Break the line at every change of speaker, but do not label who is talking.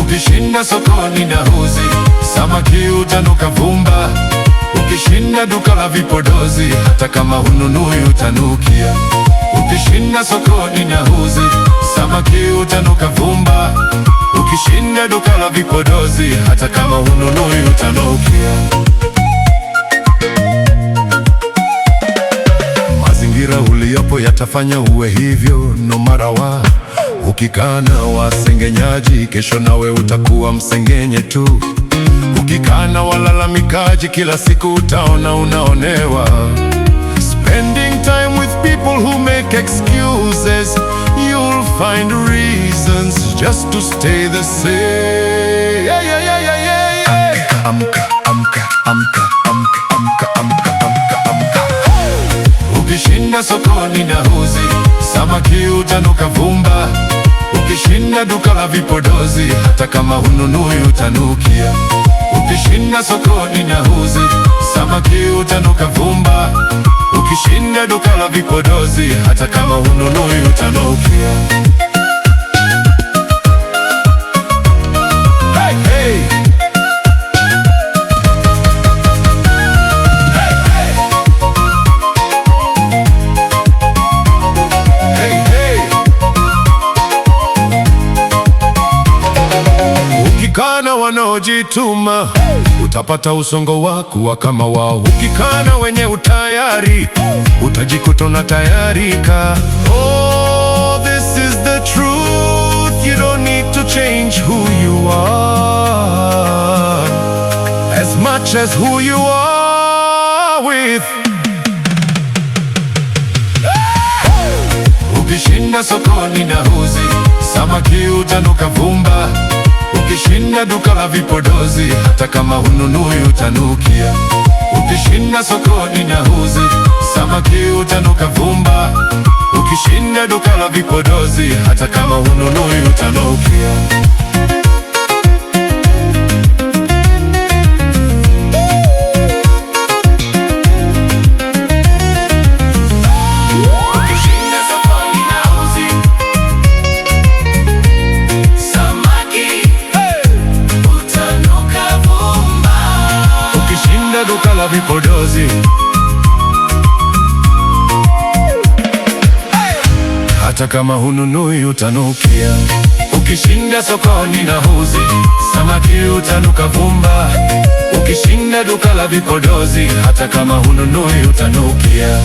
Ukishinda sokoni na uzi, samaki utanuka vumba. Ukishinda duka la vipodozi, hata kama hununui utanukia. Ukishinda sokoni na uzi, samaki utanuka vumba. Ukishinda duka la vipodozi, hata kama hununui utanukia. Mazingira uliyopo yatafanya uwe hivyo, no matter what. Ukikaa na wasengenyaji, kesho nawe utakuwa msengenye tu. Ukikaa na walalamikaji, kila siku utaona unaonewa. Spending time with people who make excuses, you'll find reasons just to stay the same. Amka, amka, amka, amka, amka, amka, amka, amka. Ukishinda sokoni na uzi, samaki utanuka vumba. Ukishinda duka la vipodozi, hata kama hununui utanukia. Ukishinda sokoni na uzi, samaki utanuka vumba. Ukishinda duka la vipodozi, hata kama hununui utanukia. Hey, hey. Ukikaa na wanaojituma, utapata usongo wako kama wao. Ukikaa na wenye utayari, utajikuta unatayarika. Oh, this is the truth. You don't need to change who you are as much as who you are with. Ukishinda sokoni na uzi, samaki utanuka vumba. Ukishinda duka la vipodozi, hata kama hununui utanukia. Ukishinda sokoni na uzi, samaki utanuka vumba. Ukishinda duka la vipodozi, hata kama hununui utanukia. Duka la vipodozi, hata kama hununui utanukia. Ukishinda sokoni na uzi, samaki utanuka vumba. Ukishinda duka la vipodozi, hata kama hununui utanukia.